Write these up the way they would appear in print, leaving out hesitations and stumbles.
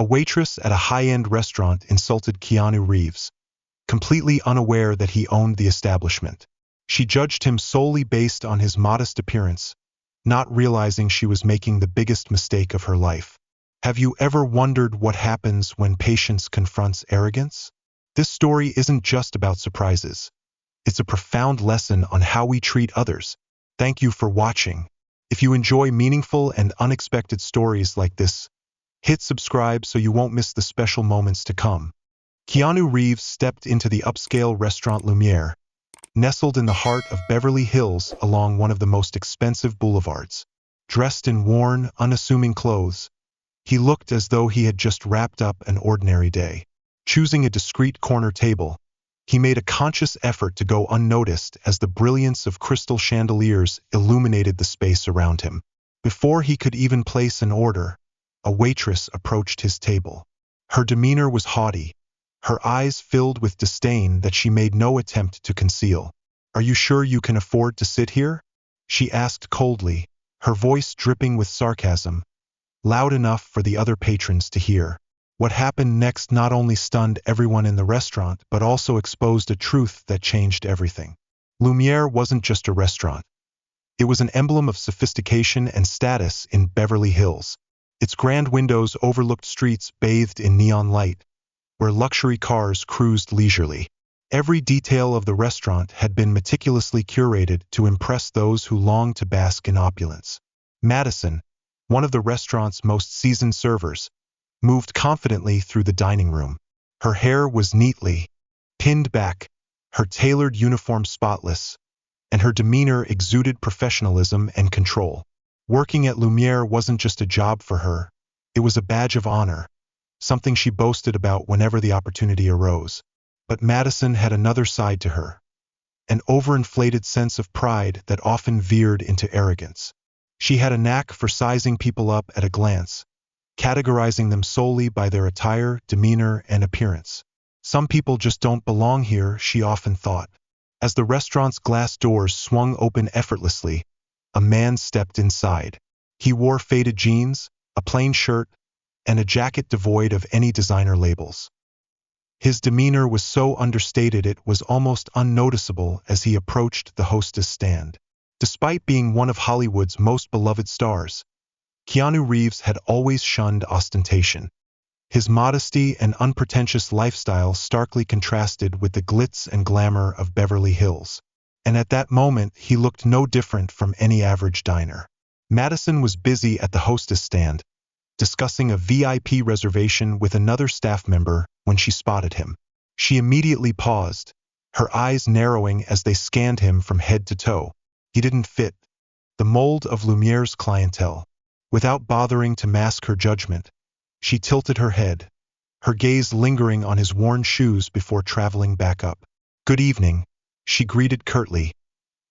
A waitress at a high-end restaurant insulted Keanu Reeves, completely unaware that he owned the establishment. She judged him solely based on his modest appearance, not realizing she was making the biggest mistake of her life. Have you ever wondered what happens when patience confronts arrogance? This story isn't just about surprises. It's a profound lesson on how we treat others. Thank you for watching. If you enjoy meaningful and unexpected stories like this, hit subscribe so you won't miss the special moments to come. Keanu Reeves stepped into the upscale restaurant Lumiere, nestled in the heart of Beverly Hills along one of the most expensive boulevards. Dressed in worn, unassuming clothes, he looked as though he had just wrapped up an ordinary day. Choosing a discreet corner table, he made a conscious effort to go unnoticed as the brilliance of crystal chandeliers illuminated the space around him. Before he could even place an order, a waitress approached his table. Her demeanor was haughty, her eyes filled with disdain that she made no attempt to conceal. "Are you sure you can afford to sit here?" she asked coldly, her voice dripping with sarcasm, loud enough for the other patrons to hear. What happened next not only stunned everyone in the restaurant, but also exposed a truth that changed everything. Lumiere wasn't just a restaurant. It was an emblem of sophistication and status in Beverly Hills. Its grand windows overlooked streets bathed in neon light, where luxury cars cruised leisurely. Every detail of the restaurant had been meticulously curated to impress those who longed to bask in opulence. Madison, one of the restaurant's most seasoned servers, moved confidently through the dining room. Her hair was neatly pinned back, her tailored uniform spotless, and her demeanor exuded professionalism and control. Working at Lumiere wasn't just a job for her, it was a badge of honor, something she boasted about whenever the opportunity arose. But Madison had another side to her, an overinflated sense of pride that often veered into arrogance. She had a knack for sizing people up at a glance, categorizing them solely by their attire, demeanor, and appearance. Some people just don't belong here, she often thought. As the restaurant's glass doors swung open effortlessly, a man stepped inside. He wore faded jeans, a plain shirt, and a jacket devoid of any designer labels. His demeanor was so understated it was almost unnoticeable as he approached the hostess stand. Despite being one of Hollywood's most beloved stars, Keanu Reeves had always shunned ostentation. His modesty and unpretentious lifestyle starkly contrasted with the glitz and glamour of Beverly Hills. And at that moment, he looked no different from any average diner. Madison was busy at the hostess stand, discussing a VIP reservation with another staff member when she spotted him. She immediately paused, her eyes narrowing as they scanned him from head to toe. He didn't fit the mold of Lumiere's clientele. Without bothering to mask her judgment, she tilted her head, her gaze lingering on his worn shoes before traveling back up. "Good evening," she greeted curtly,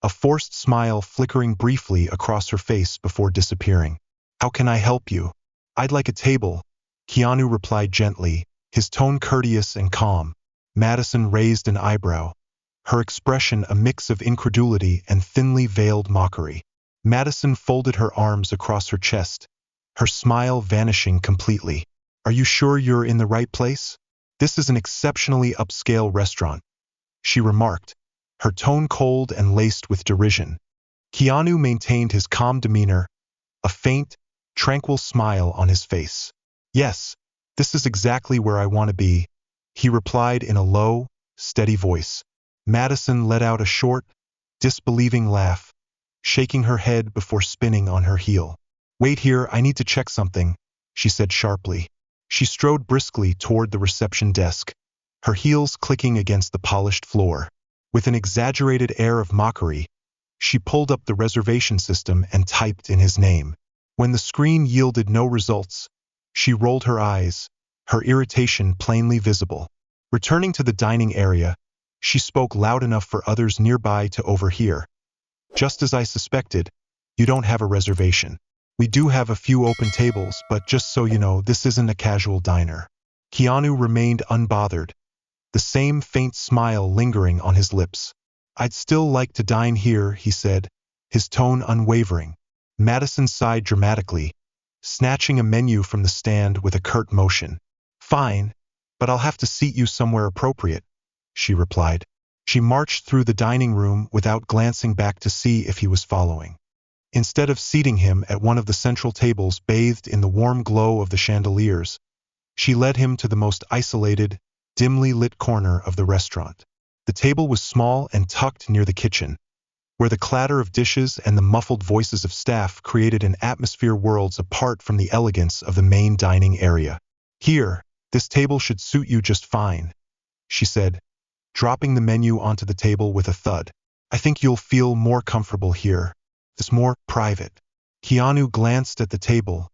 a forced smile flickering briefly across her face before disappearing. "How can I help you?" "I'd like a table," Keanu replied gently, his tone courteous and calm. Madison raised an eyebrow, her expression a mix of incredulity and thinly veiled mockery. Madison folded her arms across her chest, her smile vanishing completely. "Are you sure you're in the right place? This is an exceptionally upscale restaurant," she remarked, her tone cold and laced with derision. Keanu maintained his calm demeanor, a faint, tranquil smile on his face. "Yes, this is exactly where I want to be," he replied in a low, steady voice. Madison let out a short, disbelieving laugh, shaking her head before spinning on her heel. "Wait here, I need to check something," she said sharply. She strode briskly toward the reception desk, her heels clicking against the polished floor. With an exaggerated air of mockery, she pulled up the reservation system and typed in his name. When the screen yielded no results, she rolled her eyes, her irritation plainly visible. Returning to the dining area, she spoke loud enough for others nearby to overhear. "Just as I suspected, you don't have a reservation. We do have a few open tables, but just so you know, this isn't a casual diner." Keanu remained unbothered, the same faint smile lingering on his lips. "I'd still like to dine here," he said, his tone unwavering. Madison sighed dramatically, snatching a menu from the stand with a curt motion. "Fine, but I'll have to seat you somewhere appropriate," she replied. She marched through the dining room without glancing back to see if he was following. Instead of seating him at one of the central tables bathed in the warm glow of the chandeliers, she led him to the most isolated, dimly lit corner of the restaurant. The table was small and tucked near the kitchen, where the clatter of dishes and the muffled voices of staff created an atmosphere worlds apart from the elegance of the main dining area. "Here, this table should suit you just fine," she said, dropping the menu onto the table with a thud. "I think you'll feel more comfortable here. It's more private." Keanu glanced at the table,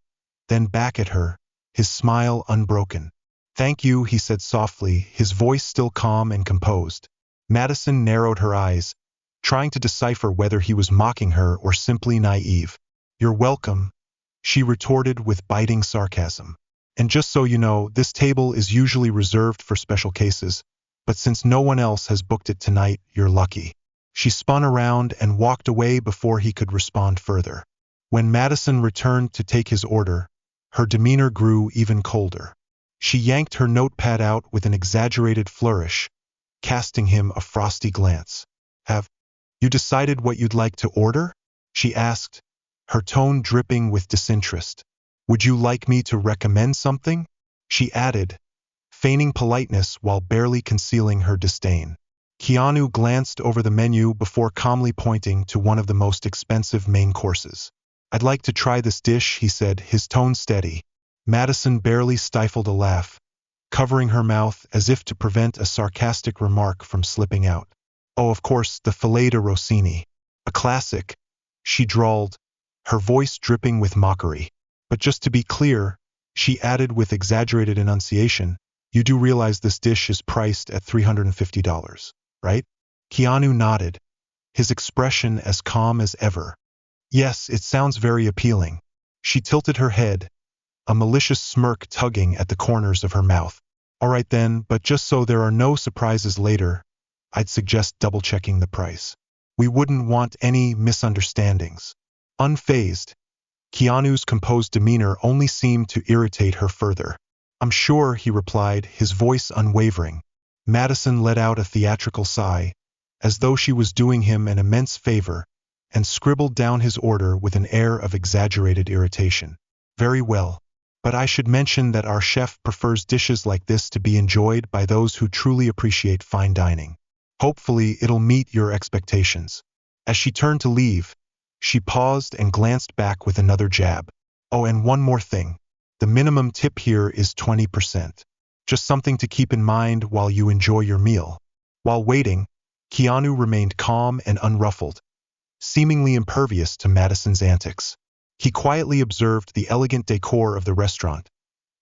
then back at her, his smile unbroken. "Thank you," he said softly, his voice still calm and composed. Madison narrowed her eyes, trying to decipher whether he was mocking her or simply naive. "You're welcome," she retorted with biting sarcasm. "And just so you know, this table is usually reserved for special cases, but since no one else has booked it tonight, you're lucky." She spun around and walked away before he could respond further. When Madison returned to take his order, her demeanor grew even colder. She yanked her notepad out with an exaggerated flourish, casting him a frosty glance. "Have you decided what you'd like to order?" she asked, her tone dripping with disinterest. "Would you like me to recommend something?" she added, feigning politeness while barely concealing her disdain. Keanu glanced over the menu before calmly pointing to one of the most expensive main courses. "I'd like to try this dish," he said, his tone steady. Madison barely stifled a laugh, covering her mouth as if to prevent a sarcastic remark from slipping out. "Oh, of course, the filet de Rossini. A classic," she drawled, her voice dripping with mockery. "But just to be clear," she added with exaggerated enunciation, "you do realize this dish is priced at $350, right?" Keanu nodded, his expression as calm as ever. "Yes, it sounds very appealing." She tilted her head, a malicious smirk tugging at the corners of her mouth. "All right then, but just so there are no surprises later, I'd suggest double-checking the price. We wouldn't want any misunderstandings." Unfazed, Keanu's composed demeanor only seemed to irritate her further. "I'm sure," he replied, his voice unwavering. Madison let out a theatrical sigh, as though she was doing him an immense favor, and scribbled down his order with an air of exaggerated irritation. "Very well. But I should mention that our chef prefers dishes like this to be enjoyed by those who truly appreciate fine dining. Hopefully, it'll meet your expectations." As she turned to leave, she paused and glanced back with another jab. "Oh, and one more thing. The minimum tip here is 20%. Just something to keep in mind while you enjoy your meal." While waiting, Keanu remained calm and unruffled, seemingly impervious to Madison's antics. He quietly observed the elegant decor of the restaurant,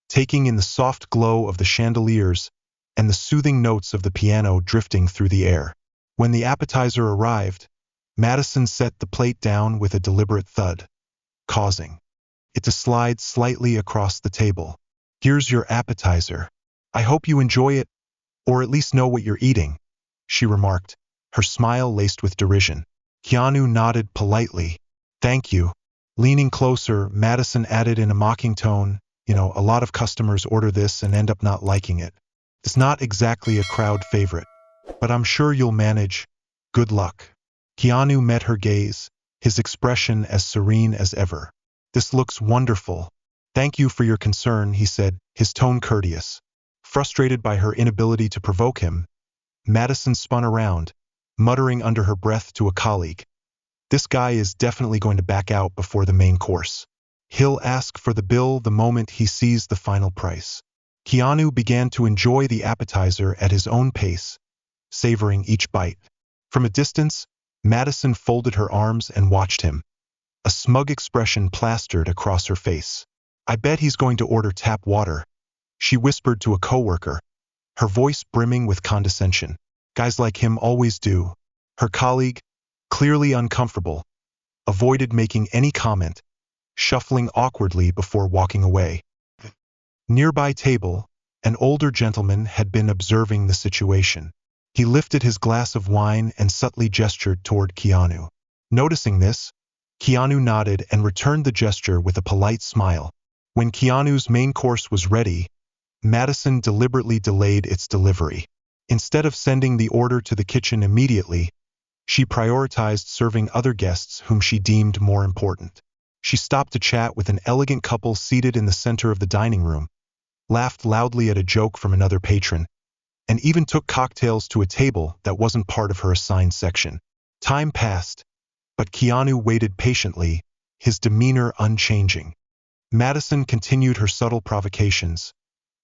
taking in the soft glow of the chandeliers and the soothing notes of the piano drifting through the air. When the appetizer arrived, Madison set the plate down with a deliberate thud, causing it to slide slightly across the table. "Here's your appetizer. I hope you enjoy it, or at least know what you're eating," she remarked, her smile laced with derision. Keanu nodded politely. "Thank you." Leaning closer, Madison added in a mocking tone, "A lot of customers order this and end up not liking it. It's not exactly a crowd favorite, but I'm sure you'll manage. Good luck." Keanu met her gaze, his expression as serene as ever. "This looks wonderful. Thank you for your concern," he said, his tone courteous. Frustrated by her inability to provoke him, Madison spun around, muttering under her breath to a colleague, "This guy is definitely going to back out before the main course. He'll ask for the bill the moment he sees the final price." Keanu began to enjoy the appetizer at his own pace, savoring each bite. From a distance, Madison folded her arms and watched him, a smug expression plastered across her face. "I bet he's going to order tap water," she whispered to a coworker, her voice brimming with condescension. "Guys like him always do." Her colleague, clearly uncomfortable, avoided making any comment, shuffling awkwardly before walking away. Nearby table, an older gentleman had been observing the situation. He lifted his glass of wine and subtly gestured toward Keanu. Noticing this, Keanu nodded and returned the gesture with a polite smile. When Keanu's main course was ready, Madison deliberately delayed its delivery. Instead of sending the order to the kitchen immediately, she prioritized serving other guests whom she deemed more important. She stopped to chat with an elegant couple seated in the center of the dining room, laughed loudly at a joke from another patron, and even took cocktails to a table that wasn't part of her assigned section. Time passed, but Keanu waited patiently, his demeanor unchanging. Madison continued her subtle provocations,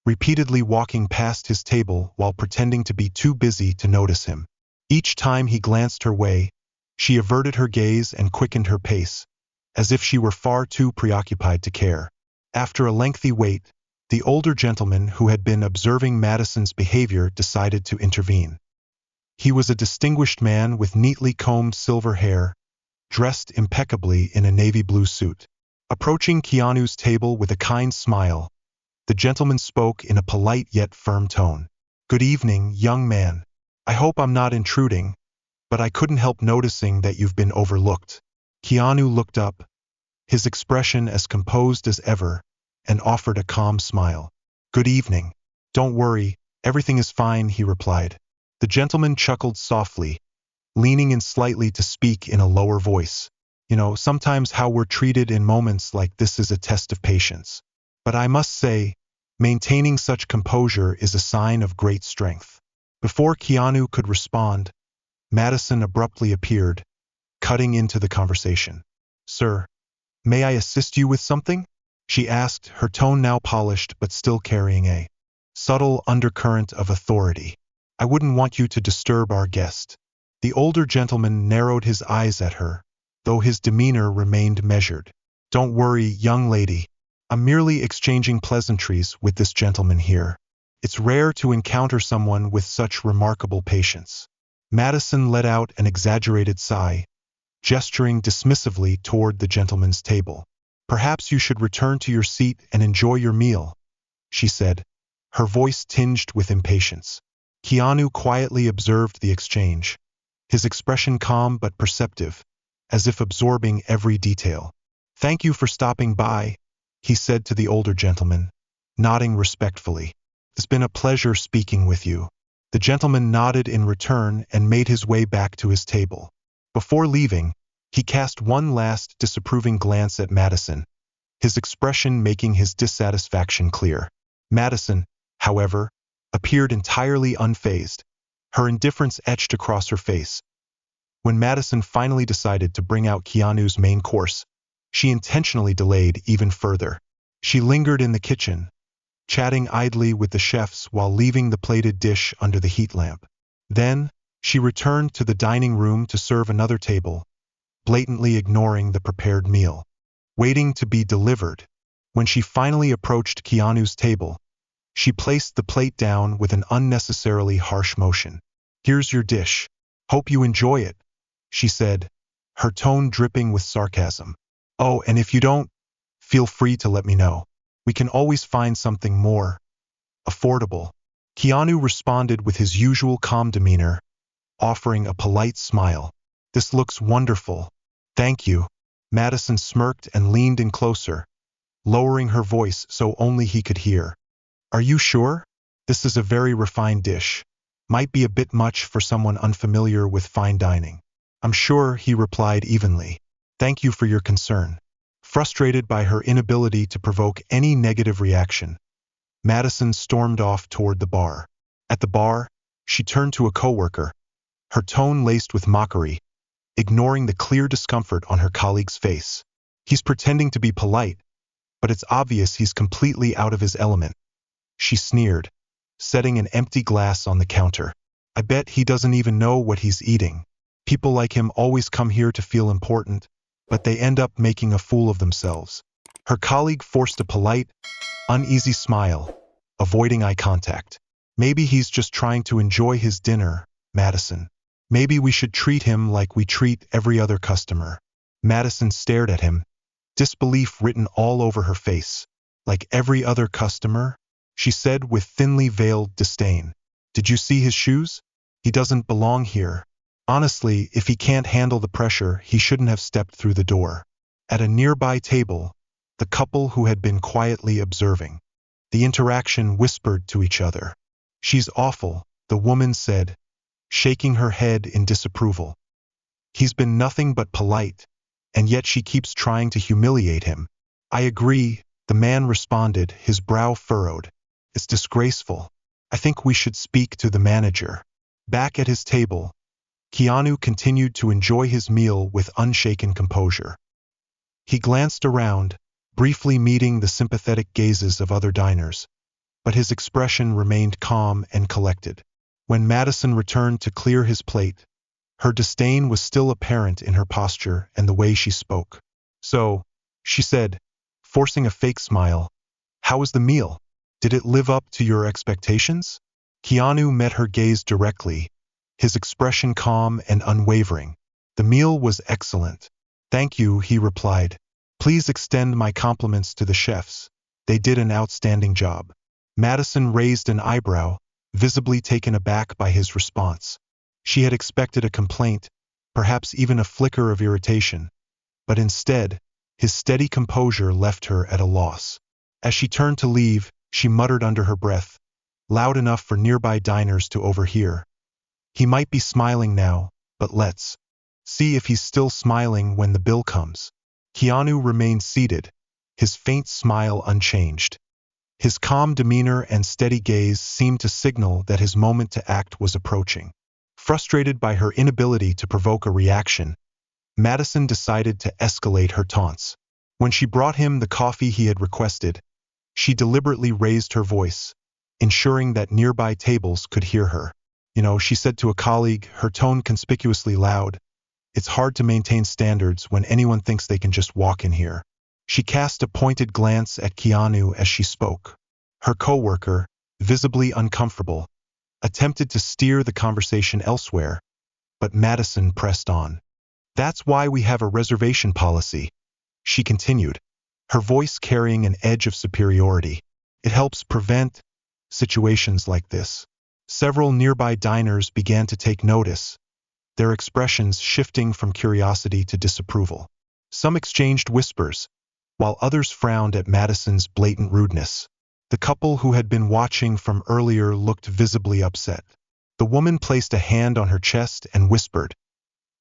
repeatedly walking past his table while pretending to be too busy to notice him. Each time he glanced her way, she averted her gaze and quickened her pace, as if she were far too preoccupied to care. After a lengthy wait, the older gentleman who had been observing Madison's behavior decided to intervene. He was a distinguished man with neatly combed silver hair, dressed impeccably in a navy blue suit. Approaching Keanu's table with a kind smile, the gentleman spoke in a polite yet firm tone. "Good evening, young man. I hope I'm not intruding, but I couldn't help noticing that you've been overlooked." Keanu looked up, his expression as composed as ever, and offered a calm smile. "Good evening. Don't worry, everything is fine," he replied. The gentleman chuckled softly, leaning in slightly to speak in a lower voice. Sometimes how we're treated in moments like this is a test of patience. But I must say, maintaining such composure is a sign of great strength." Before Keanu could respond, Madison abruptly appeared, cutting into the conversation. "Sir, may I assist you with something?" she asked, her tone now polished but still carrying a subtle undercurrent of authority. "I wouldn't want you to disturb our guest." The older gentleman narrowed his eyes at her, though his demeanor remained measured. "Don't worry, young lady. I'm merely exchanging pleasantries with this gentleman here. It's rare to encounter someone with such remarkable patience." Madison let out an exaggerated sigh, gesturing dismissively toward the gentleman's table. "Perhaps you should return to your seat and enjoy your meal," she said, her voice tinged with impatience. Keanu quietly observed the exchange, his expression calm but perceptive, as if absorbing every detail. "Thank you for stopping by," he said to the older gentleman, nodding respectfully. "It's been a pleasure speaking with you." The gentleman nodded in return and made his way back to his table. Before leaving, he cast one last disapproving glance at Madison, his expression making his dissatisfaction clear. Madison, however, appeared entirely unfazed, her indifference etched across her face. When Madison finally decided to bring out Keanu's main course, she intentionally delayed even further. She lingered in the kitchen, chatting idly with the chefs while leaving the plated dish under the heat lamp. Then, she returned to the dining room to serve another table, blatantly ignoring the prepared meal. Waiting to be delivered, when she finally approached Keanu's table, she placed the plate down with an unnecessarily harsh motion. "Here's your dish. Hope you enjoy it," she said, her tone dripping with sarcasm. "Oh, and if you don't, feel free to let me know. We can always find something more affordable." Keanu responded with his usual calm demeanor, offering a polite smile. "This looks wonderful. Thank you." Madison smirked and leaned in closer, lowering her voice so only he could hear. "Are you sure? This is a very refined dish. Might be a bit much for someone unfamiliar with fine dining." "I'm sure," he replied evenly. "Thank you for your concern." Frustrated by her inability to provoke any negative reaction, Madison stormed off toward the bar. At the bar, she turned to a coworker, her tone laced with mockery, ignoring the clear discomfort on her colleague's face. "He's pretending to be polite, but it's obvious he's completely out of his element," she sneered, setting an empty glass on the counter. "I bet he doesn't even know what he's eating. People like him always come here to feel important, but they end up making a fool of themselves." Her colleague forced a polite, uneasy smile, avoiding eye contact. "Maybe he's just trying to enjoy his dinner, Madison. Maybe we should treat him like we treat every other customer." Madison stared at him, disbelief written all over her face. "Like every other customer?" she said with thinly veiled disdain. "Did you see his shoes? He doesn't belong here. Honestly, if he can't handle the pressure, he shouldn't have stepped through the door." At a nearby table, the couple who had been quietly observing. The interaction whispered to each other. "She's awful," the woman said, shaking her head in disapproval. "He's been nothing but polite, and yet she keeps trying to humiliate him." "I agree," the man responded, his brow furrowed. "It's disgraceful. I think we should speak to the manager." Back at his table, Keanu continued to enjoy his meal with unshaken composure. He glanced around, briefly meeting the sympathetic gazes of other diners, but his expression remained calm and collected. When Madison returned to clear his plate, her disdain was still apparent in her posture and the way she spoke. "So," she said, forcing a fake smile, "how was the meal? Did it live up to your expectations?" Keanu met her gaze directly, his expression calm and unwavering. "The meal was excellent." "Thank you," he replied. "Please extend my compliments to the chefs. They did an outstanding job." Madison raised an eyebrow, visibly taken aback by his response. She had expected a complaint, perhaps even a flicker of irritation, but instead, his steady composure left her at a loss. As she turned to leave, she muttered under her breath, loud enough for nearby diners to overhear. "He might be smiling now, but let's see if he's still smiling when the bill comes." Keanu remained seated, his faint smile unchanged. His calm demeanor and steady gaze seemed to signal that his moment to act was approaching. Frustrated by her inability to provoke a reaction, Madison decided to escalate her taunts. When she brought him the coffee he had requested, she deliberately raised her voice, ensuring that nearby tables could hear her. She said to a colleague, her tone conspicuously loud, "It's hard to maintain standards when anyone thinks they can just walk in here." She cast a pointed glance at Keanu as she spoke. Her coworker, visibly uncomfortable, attempted to steer the conversation elsewhere, but Madison pressed on. "That's why we have a reservation policy," she continued, her voice carrying an edge of superiority. "It helps prevent situations like this." Several nearby diners began to take notice, their expressions shifting from curiosity to disapproval. Some exchanged whispers, while others frowned at Madison's blatant rudeness. The couple who had been watching from earlier looked visibly upset. The woman placed a hand on her chest and whispered,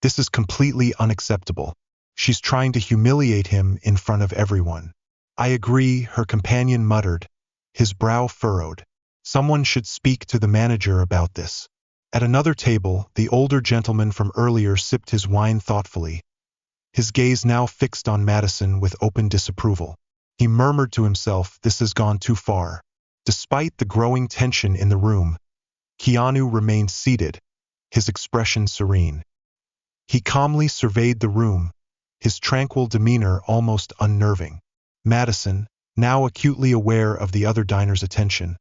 "This is completely unacceptable. She's trying to humiliate him in front of everyone." "I agree," her companion muttered, his brow furrowed. "Someone should speak to the manager about this." At another table, the older gentleman from earlier sipped his wine thoughtfully, his gaze now fixed on Madison with open disapproval. He murmured to himself, "This has gone too far." Despite the growing tension in the room, Keanu remained seated, his expression serene. He calmly surveyed the room, his tranquil demeanor almost unnerving. Madison, now acutely aware of the other diners' attention,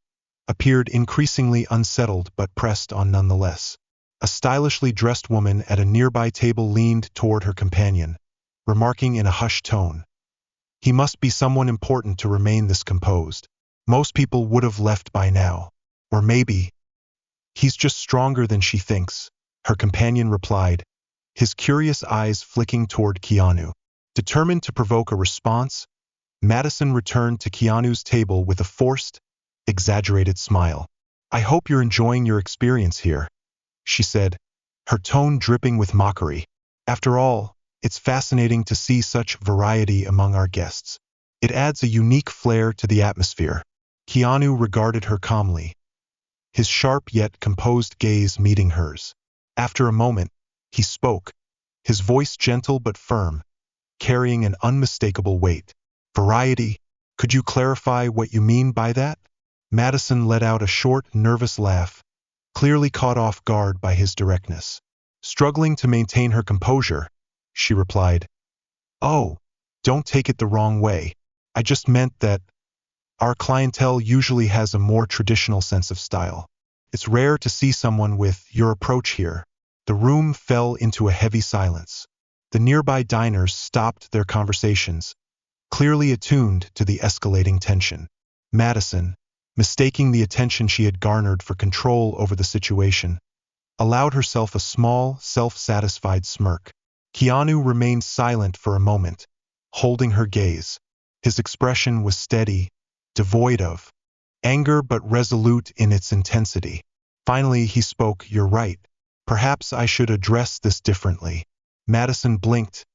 appeared increasingly unsettled but pressed on nonetheless. A stylishly dressed woman at a nearby table leaned toward her companion, remarking in a hushed tone, "He must be someone important to remain this composed. Most people would have left by now. Or maybe he's just stronger than she thinks," her companion replied, his curious eyes flicking toward Keanu. Determined to provoke a response, Madison returned to Keanu's table with a forced, exaggerated smile. "I hope you're enjoying your experience here," she said, her tone dripping with mockery. "After all, it's fascinating to see such variety among our guests. It adds a unique flair to the atmosphere." Keanu regarded her calmly, his sharp yet composed gaze meeting hers. After a moment, he spoke, his voice gentle but firm, carrying an unmistakable weight. "Variety? Could you clarify what you mean by that?" Madison let out a short, nervous laugh, clearly caught off guard by his directness. Struggling to maintain her composure, she replied, "Oh, don't take it the wrong way. I just meant that our clientele usually has a more traditional sense of style. It's rare to see someone with your approach here." The room fell into a heavy silence. The nearby diners stopped their conversations, clearly attuned to the escalating tension. Madison, mistaking the attention she had garnered for control over the situation, allowed herself a small, self-satisfied smirk. Keanu remained silent for a moment, holding her gaze. His expression was steady, devoid of anger but resolute in its intensity. Finally, he spoke, "You're right. Perhaps I should address this differently." Madison blinked,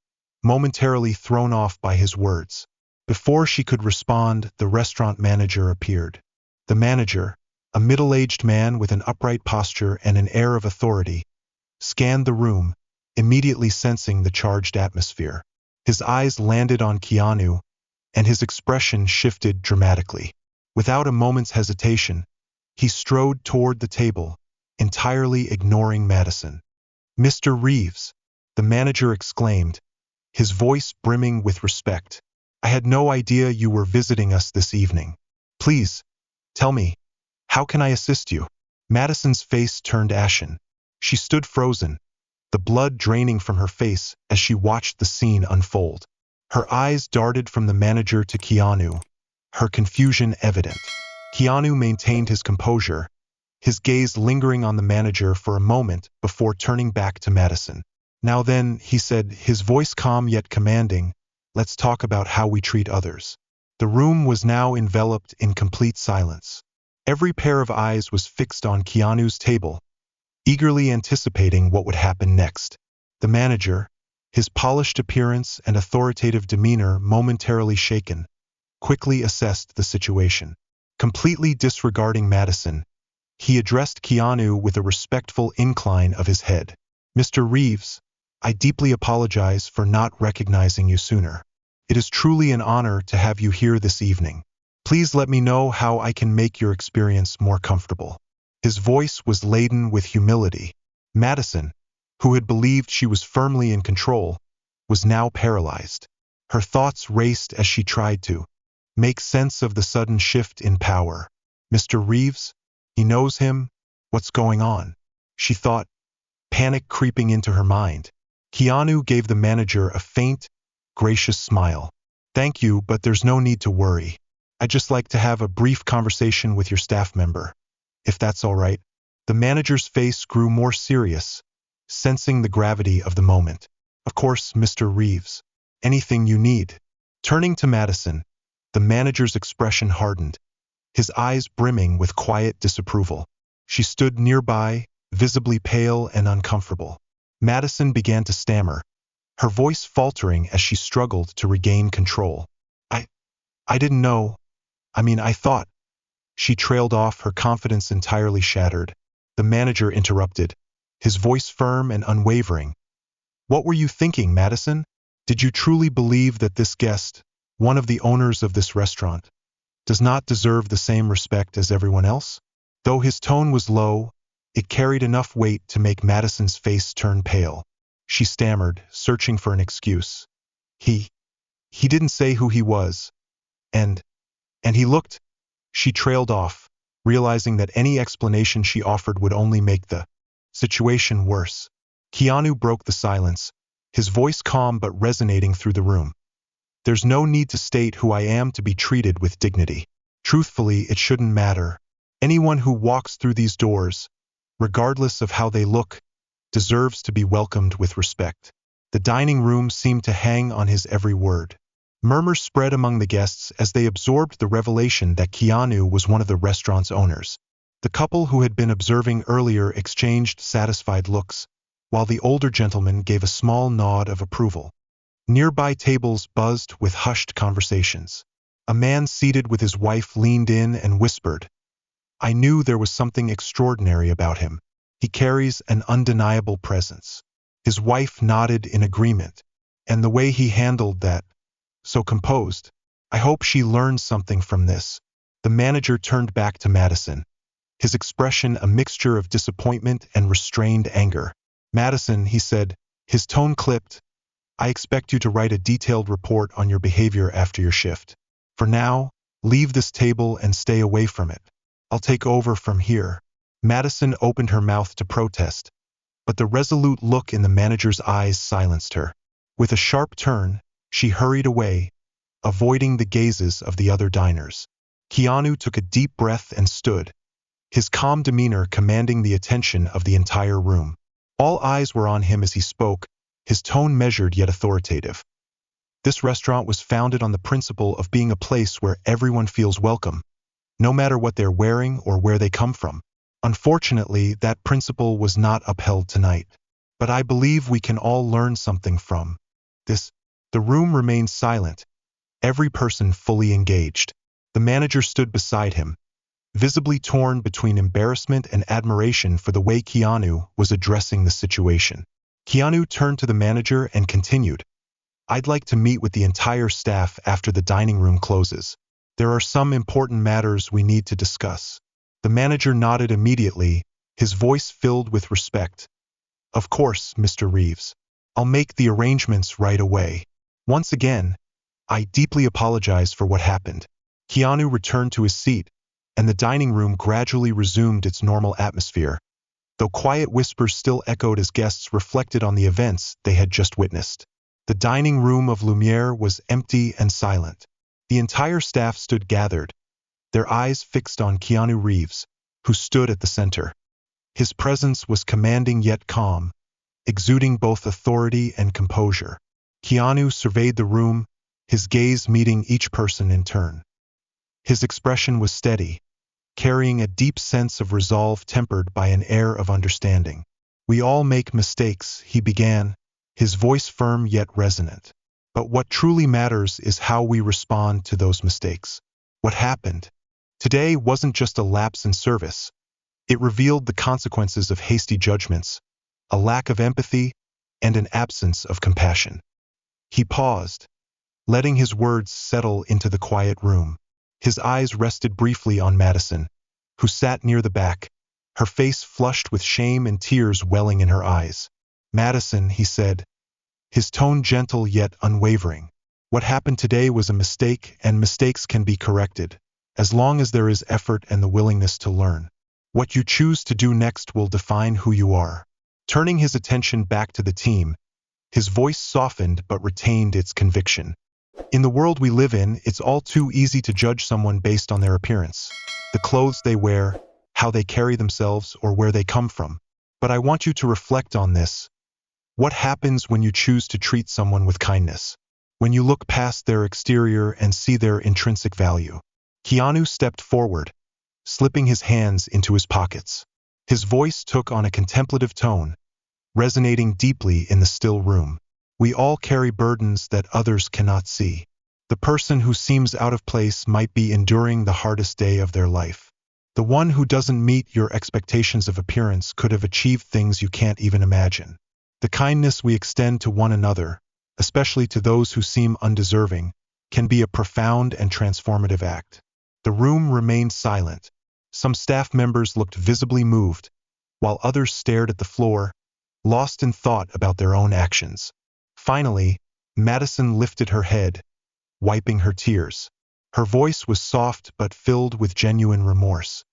momentarily thrown off by his words. Before she could respond, the restaurant manager appeared. The manager, a middle-aged man with an upright posture and an air of authority, scanned the room, immediately sensing the charged atmosphere. His eyes landed on Keanu, and his expression shifted dramatically. Without a moment's hesitation, he strode toward the table, entirely ignoring Madison. "Mr. Reeves," the manager exclaimed, his voice brimming with respect. "I had no idea you were visiting us this evening. Please, tell me, how can I assist you?" Madison's face turned ashen. She stood frozen, the blood draining from her face as she watched the scene unfold. Her eyes darted from the manager to Keanu, her confusion evident. Keanu maintained his composure, his gaze lingering on the manager for a moment before turning back to Madison. "Now then," he said, his voice calm yet commanding, "let's talk about how we treat others." The room was now enveloped in complete silence. Every pair of eyes was fixed on Keanu's table, eagerly anticipating what would happen next. The manager, his polished appearance and authoritative demeanor momentarily shaken, quickly assessed the situation. Completely disregarding Madison, he addressed Keanu with a respectful incline of his head. "Mr. Reeves, I deeply apologize for not recognizing you sooner. It is truly an honor to have you here this evening. Please let me know how I can make your experience more comfortable." His voice was laden with humility. Madison, who had believed she was firmly in control, was now paralyzed. Her thoughts raced as she tried to make sense of the sudden shift in power. "Mr. Reeves? He knows him? What's going on?" she thought, panic creeping into her mind. Keanu gave the manager a faint, gracious smile. "Thank you, but there's no need to worry. I'd just like to have a brief conversation with your staff member, if that's all right." The manager's face grew more serious, sensing the gravity of the moment. "Of course, Mr. Reeves. Anything you need." Turning to Madison, the manager's expression hardened, his eyes brimming with quiet disapproval. She stood nearby, visibly pale and uncomfortable. Madison began to stammer, her voice faltering as she struggled to regain control. I didn't know. I thought." She trailed off, her confidence entirely shattered. The manager interrupted, his voice firm and unwavering. "What were you thinking, Madison? Did you truly believe that this guest, one of the owners of this restaurant, does not deserve the same respect as everyone else?" Though his tone was low, it carried enough weight to make Madison's face turn pale. She stammered, searching for an excuse. He didn't say who he was. And he looked." She trailed off, realizing that any explanation she offered would only make the situation worse. Keanu broke the silence, his voice calm but resonating through the room. "There's no need to state who I am to be treated with dignity. Truthfully, it shouldn't matter. Anyone who walks through these doors, regardless of how they look, deserves to be welcomed with respect." The dining room seemed to hang on his every word. Murmurs spread among the guests as they absorbed the revelation that Keanu was one of the restaurant's owners. The couple who had been observing earlier exchanged satisfied looks, while the older gentleman gave a small nod of approval. Nearby tables buzzed with hushed conversations. A man seated with his wife leaned in and whispered, "I knew there was something extraordinary about him. He carries an undeniable presence." His wife nodded in agreement, and the way he handled that, so composed. "I hope she learned something from this." The manager turned back to Madison, his expression a mixture of disappointment and restrained anger. "Madison," he said, his tone clipped, "I expect you to write a detailed report on your behavior after your shift. For now, leave this table and stay away from it. I'll take over from here." Madison opened her mouth to protest, but the resolute look in the manager's eyes silenced her. With a sharp turn, she hurried away, avoiding the gazes of the other diners. Keanu took a deep breath and stood, his calm demeanor commanding the attention of the entire room. All eyes were on him as he spoke, his tone measured yet authoritative. This restaurant was founded on the principle of being a place where everyone feels welcome, no matter what they're wearing or where they come from. Unfortunately, that principle was not upheld tonight. But I believe we can all learn something from this. The room remained silent, every person fully engaged. The manager stood beside him, visibly torn between embarrassment and admiration for the way Keanu was addressing the situation. Keanu turned to the manager and continued, "I'd like to meet with the entire staff after the dining room closes. There are some important matters we need to discuss." The manager nodded immediately, his voice filled with respect. "Of course, Mr. Reeves. I'll make the arrangements right away. Once again, I deeply apologize for what happened." Keanu returned to his seat, and the dining room gradually resumed its normal atmosphere, though quiet whispers still echoed as guests reflected on the events they had just witnessed. The dining room of Lumiere was empty and silent. The entire staff stood gathered, their eyes fixed on Keanu Reeves, who stood at the center. His presence was commanding yet calm, exuding both authority and composure. Keanu surveyed the room, his gaze meeting each person in turn. His expression was steady, carrying a deep sense of resolve tempered by an air of understanding. "We all make mistakes," he began, his voice firm yet resonant. "But what truly matters is how we respond to those mistakes." What happened today wasn't just a lapse in service. It revealed the consequences of hasty judgments, a lack of empathy, and an absence of compassion. He paused, letting his words settle into the quiet room. His eyes rested briefly on Madison, who sat near the back, her face flushed with shame and tears welling in her eyes. "Madison," he said, his tone gentle yet unwavering. "What happened today was a mistake, and mistakes can be corrected, as long as there is effort and the willingness to learn. What you choose to do next will define who you are." Turning his attention back to the team, his voice softened but retained its conviction. "In the world we live in, it's all too easy to judge someone based on their appearance, the clothes they wear, how they carry themselves, or where they come from. But I want you to reflect on this. What happens when you choose to treat someone with kindness? When you look past their exterior and see their intrinsic value?" Keanu stepped forward, slipping his hands into his pockets. His voice took on a contemplative tone, resonating deeply in the still room. "We all carry burdens that others cannot see. The person who seems out of place might be enduring the hardest day of their life. The one who doesn't meet your expectations of appearance could have achieved things you can't even imagine. The kindness we extend to one another, especially to those who seem undeserving, can be a profound and transformative act." The room remained silent. Some staff members looked visibly moved, while others stared at the floor, lost in thought about their own actions. Finally, Madison lifted her head, wiping her tears. Her voice was soft but filled with genuine remorse.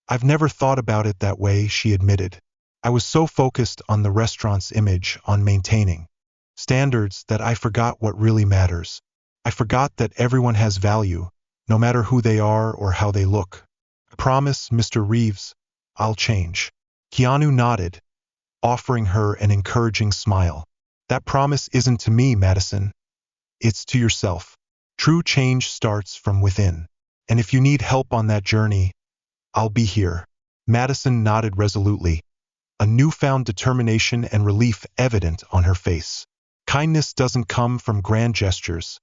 "I've never thought about it that way," she admitted. "I was so focused on the restaurant's image, on maintaining standards, that I forgot what really matters. I forgot that everyone has value, no matter who they are or how they look. I promise, Mr. Reeves, I'll change." Keanu nodded, offering her an encouraging smile. "That promise isn't to me, Madison. It's to yourself. True change starts from within. And if you need help on that journey, I'll be here." Madison nodded resolutely, a newfound determination and relief evident on her face. "Kindness doesn't come from grand gestures,"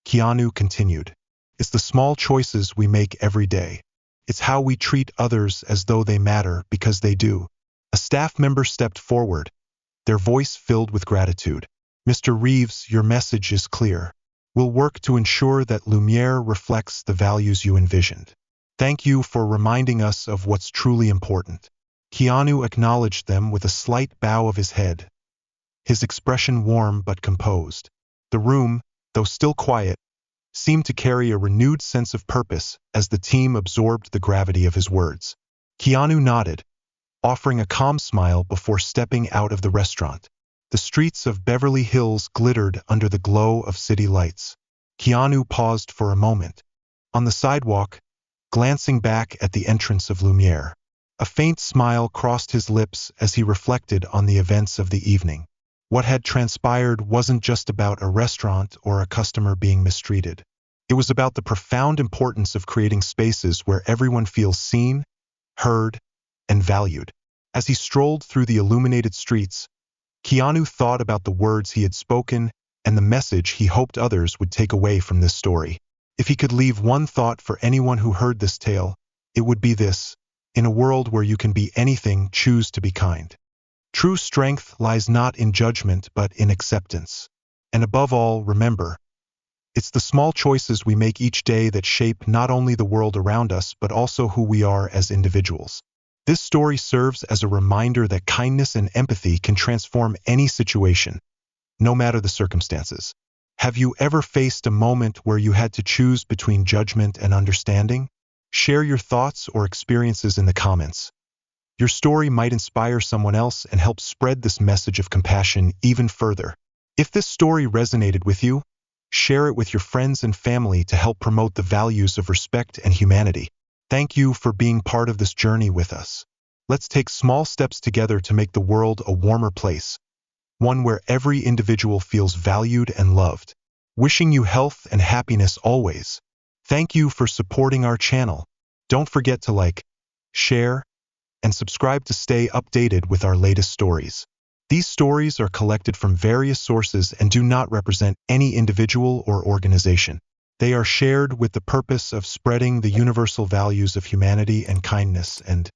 Keanu continued. "It's the small choices we make every day. It's how we treat others as though they matter, because they do." A staff member stepped forward, their voice filled with gratitude. "Mr. Reeves, your message is clear. We'll work to ensure that Lumiere reflects the values you envisioned. Thank you for reminding us of what's truly important." Keanu acknowledged them with a slight bow of his head, his expression warm but composed. The room, though still quiet, seemed to carry a renewed sense of purpose as the team absorbed the gravity of his words. Keanu nodded, offering a calm smile before stepping out of the restaurant. The streets of Beverly Hills glittered under the glow of city lights. Keanu paused for a moment, on the sidewalk, glancing back at the entrance of Lumiere. A faint smile crossed his lips as he reflected on the events of the evening. What had transpired wasn't just about a restaurant or a customer being mistreated. It was about the profound importance of creating spaces where everyone feels seen, heard, and valued. As he strolled through the illuminated streets, Keanu thought about the words he had spoken and the message he hoped others would take away from this story. If he could leave one thought for anyone who heard this tale, it would be this: in a world where you can be anything, choose to be kind. True strength lies not in judgment but in acceptance. And above all, remember, it's the small choices we make each day that shape not only the world around us but also who we are as individuals. This story serves as a reminder that kindness and empathy can transform any situation, no matter the circumstances. Have you ever faced a moment where you had to choose between judgment and understanding? Share your thoughts or experiences in the comments. Your story might inspire someone else and help spread this message of compassion even further. If this story resonated with you, share it with your friends and family to help promote the values of respect and humanity. Thank you for being part of this journey with us. Let's take small steps together to make the world a warmer place, one where every individual feels valued and loved. Wishing you health and happiness always. Thank you for supporting our channel. Don't forget to like, share, and subscribe to stay updated with our latest stories. These stories are collected from various sources and do not represent any individual or organization. They are shared with the purpose of spreading the universal values of humanity and kindness and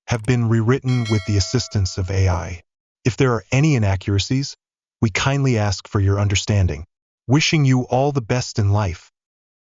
have been rewritten with the assistance of AI. If there are any inaccuracies, we kindly ask for your understanding. Wishing you all the best in life.